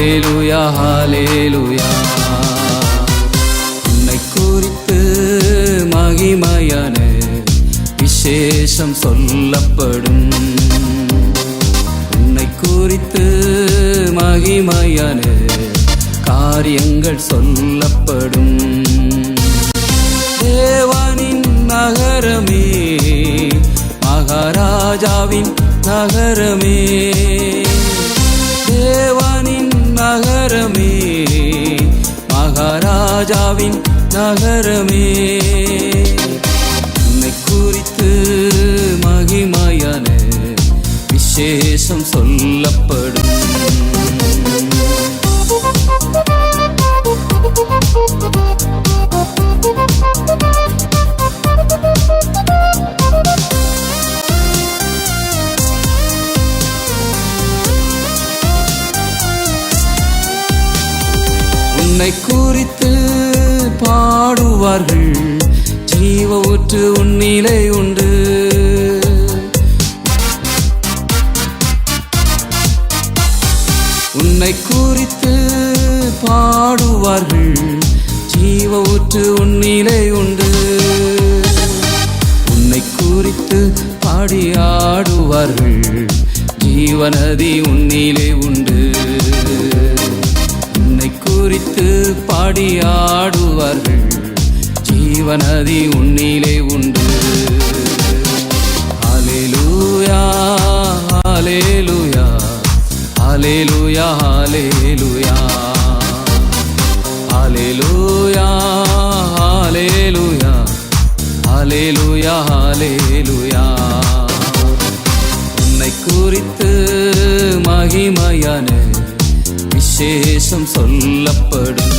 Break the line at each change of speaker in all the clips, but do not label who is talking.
ஹல்லேலூயா ஹல்லேலூயா. உன்னை குறித்து மகிமையான விசேஷம் சொல்லப்படும். உன்னை குறித்து மகிமையான காரியங்கள் சொல்லப்படும். தேவனின் நகரமே, மகாராஜாவின் நகரமே, தேவனின் நகரமே, மகாராஜாவின் நகரமே. உன்னை குறித்து மகிமையான விசேஷம் சொல்லப்படும். உன்னை குறித்து பாடுவார்கள், ஜீவ ஊற்று உன்னிலே உண்டு. உன்னை குறித்து பாடுவார்கள், ஜீவ ஊற்று உன்னிலே உண்டு. உன்னை குறித்து பாடி ஆடுவார்கள், ஜீவநதி உன்னிலே உண்டு. உன்னை குறித்து பாடி ஆடுவார்கள், ஜீவநதி உன்னிலே உண்டு. ஹல்லேலூயா ஹல்லேலூயா ஹல்லேலூயா ஹல்லேலூயா ஹல்லேலூயா ஹல்லேலூயா ஹல்லேலூயா ஹல்லேலூயா. உன்னை குறித்து மகிமையான விசேஷம் சொல்லப்படும்.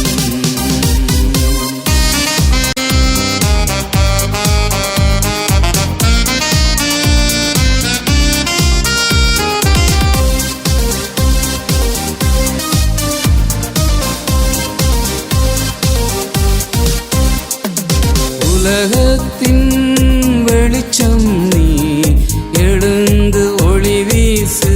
உலகத்தின் வெளிச்சம் நீ, எழுந்து ஒளி வீசு.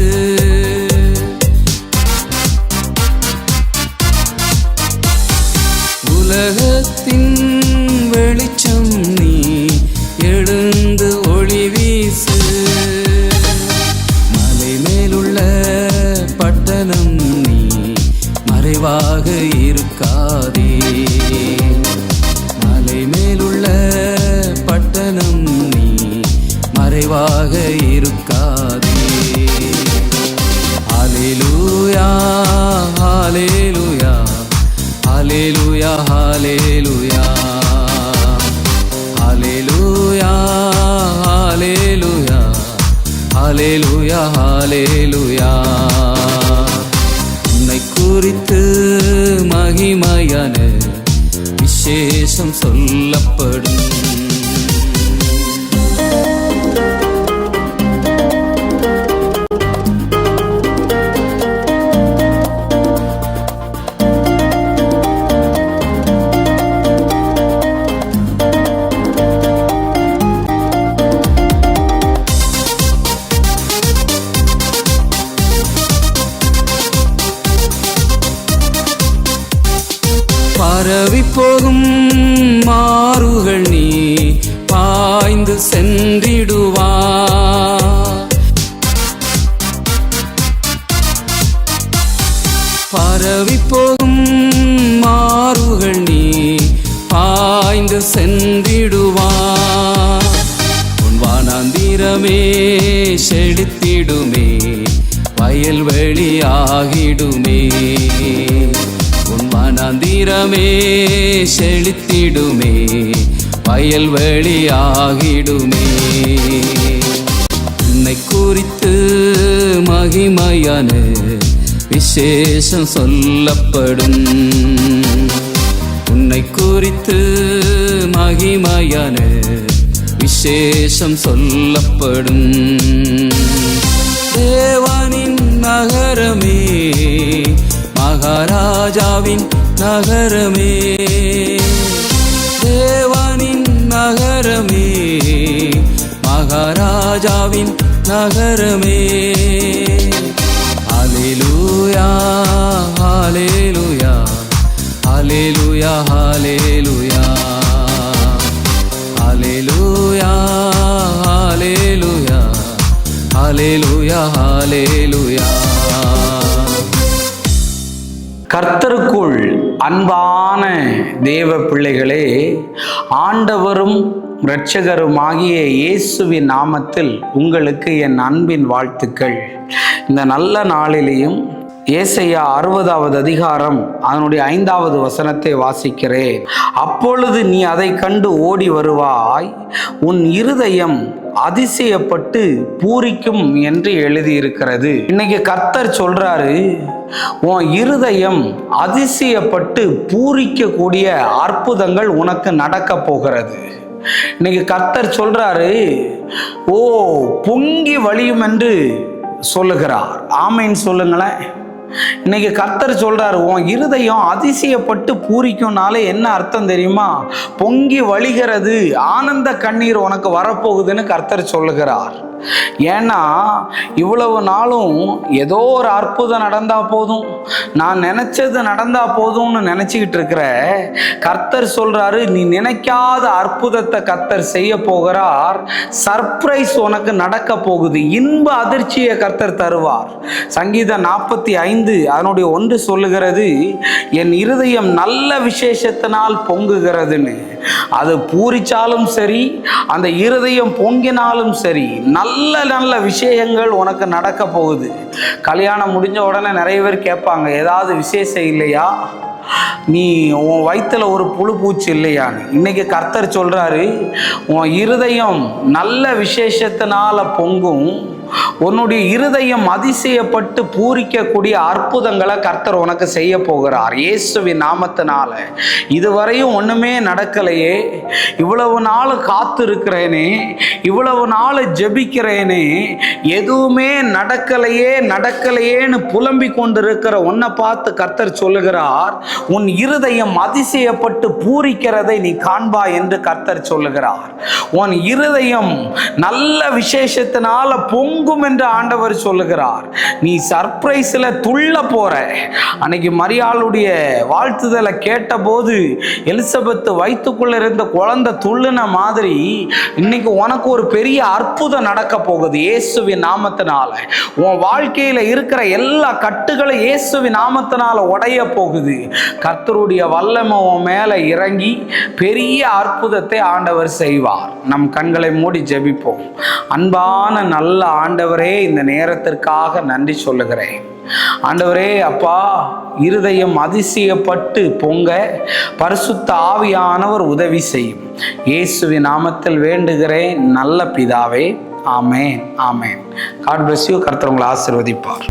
உலகத்தின் வெளிச்சம் நீ, எழுந்து ஒளி வீசு. மலை மேலுள்ள பட்டணம் நீ, மறைவாக இருக்காதே. மலை மேலுள்ள பட்டணம் நீ, மறைவாக இருக்காதே. ஹல்லேலூயா ஹல்லேலூயா ஹல்லேலூயா ஹல்லேலூயா ஹல்லேலூயா ஹல்லேலூயா ஹல்லேலூயா ஹல்லேலூயா. உன்னை குறித்து மகிமையான விசேஷம் சொல்லப்படும். பரவி போகும் மாறுகள் நீ, பாய்ந்து சென்றிடுவார். பரவி போகும் மாறுகள் நீ, பாய்ந்து சென்றிடுவார். உன் வானாந்திரமே செழித்திடுமே, வயல்வெளி ஆகிடுமே. வனாந்திரமே செழித்திடுமே, வயல்வெளி ஆகிடுமே. உன்னை குறித்து மகிமையான விசேஷம் சொல்லப்படும். உன்னை குறித்து மகிமையான விசேஷம் சொல்லப்படும். தேவனின் நகரமே, மகாராஜாவின் நகரமே, தேவனின் நகரமே, மகாராஜாவின் நகரமே. ஹல்லேலூயா ஹalleluya ஹalleluya ஹalleluya ஹalleluya ஹalleluya ஹalleluya ஹalleluya.
கர்த்தருக்குள் அன்பான தேவ பிள்ளைகளே, ஆண்டவரும் இரட்சகருமாகிய இயேசுவின் நாமத்தில் உங்களுக்கு என் அன்பின் வாழ்த்துக்கள். இந்த நல்ல நாளிலேயும் ஏசாயா 60வது அதிகாரம் அதனுடைய 5வது வசனத்தை வாசிக்கிறேன். அப்பொழுது நீ அதை கண்டு ஓடி வருவாய், உன் இருதயம் அதிசயப்பட்டு பூரிக்கும் என்று எழுதியிருக்கிறது. இன்னைக்கு கர்த்தர் சொல்றாரு, உன் இருதயம் அதிசயப்பட்டு பூரிக்கக்கூடிய அற்புதங்கள் உனக்கு நடக்க போகிறது. இன்னைக்கு கர்த்தர் சொல்றாரு, ஓ பொங்கி வழியும் என்று சொல்லுகிறார். ஆமைன்னு சொல்லுங்களேன். இன்னைக்கு கர்த்தர் சொல்றாரு, உன் இருதயம் அதிசயப்பட்டு பூரிக்கும்னாலே என்ன அர்த்தம் தெரியுமா? பொங்கி வழிகிறது, ஆனந்த கண்ணீர் உனக்கு வரப்போகுதுன்னு கர்த்தர் சொல்லுகிறார். ஏன்னா இவ்வளவு நாளும் ஏதோ ஒரு அற்புதம் நடந்தா போதும், நான் நினைச்சது நடந்தா போதும்னு நினைச்சுக்கிட்டு இருக்கிற கர்த்தர் சொல்றாரு, நீ நினைக்காத அற்புதத்தை கர்த்தர் செய்ய போகிறார். சர்ப்ரைஸ் உனக்கு நடக்க போகுது. இன்ப அதிர்ச்சியை கர்த்தர் தருவார். சங்கீதம் 45 அதனுடைய 1 சொல்லுகிறது, என் இருதயம் நல்ல விசேஷத்தினால் பொங்குகிறதுன்னு. அது பூரிச்சாலும் சரி, அந்த இருதயம் பொங்கினாலும் சரி, நல்ல நல்ல விஷயங்கள் உனக்கு நடக்க போகுது. கல்யாணம் முடிஞ்ச உடனே நிறைய பேர் கேட்பாங்க, ஏதாவது விசேஷம் இல்லையா, நீ உன் வயிற்றுல ஒரு புழு பூச்சி இல்லையான்னு. இன்னைக்கு கர்த்தர் சொல்றாரு, உன் இருதயம் நல்ல விசேஷத்தினால பொங்கும், உன்னுடைய இருதயம் அதிசயப்பட்டு பூரிக்கக்கூடிய அற்புதங்களை கர்த்தர் உனக்கு செய்ய போகிறார் இயேசுவின் நாமத்தினால. இதுவரையும் ஒண்ணுமே நடக்கலையே, இவ்வளவு நாள் காத்து இருக்கிறேனே, இவ்வளவு நாள் ஜெபிக்கிறேனே, எதுவுமே நடக்கலையேன்னு புலம்பி கொண்டிருக்கிற உன்னை பார்த்து கர்த்தர் சொல்லுகிறார், உன் இருதயம் அதிசயப்பட்டு பூரிக்கிறதை நீ காண்பா என்று கர்த்தர் சொல்லுகிறார். உன் இருதயம் நல்ல விசேஷத்தினால பொங்கும் என்று ஆண்டவர் சொல்லுகிறார். நீ சர்ப்ரைஸ்ல துள்ள போற. அன்னைக்கு மரியாளுடைய வாழ்த்துதலை கேட்ட போது எலிசபெத் வயிற்றுக்குள்ள இருந்த குழந்தை துள்ளுன மாதிரி இன்னைக்கு உனக்கு ஒரு பெரிய அற்புதம் நடக்க போகுது இயேசுவின் நாமத்தினால. உன் வாழ்க்கையில இருக்கிற எல்லா கட்டுகளும் இயேசுவின் நாமத்தினால உடைய போகுது. கர்த்தருடைய வல்லமை உன் மேல இறங்கி பெரிய அற்புதத்தை ஆண்டவர் செய்வார். நம் கண்களை மூடி ஜெபிப்போம். அன்பான நல்ல ஆண்டவரே, இந்த நேரத்திற்காக நன்றி சொல்லுகிறேன். ஆண்டவரே அப்பா, இருதயம் அதிசயப்பட்டு பொங்க பரிசுத்த ஆவியானவர் உதவி செய்யும். இயேசுவின் நாமத்தில் வேண்டுகிறேன் நல்ல பிதாவே. ஆமென், ஆமென். God bless you. கர்த்தர் உங்களை ஆசீர்வதிப்பார்.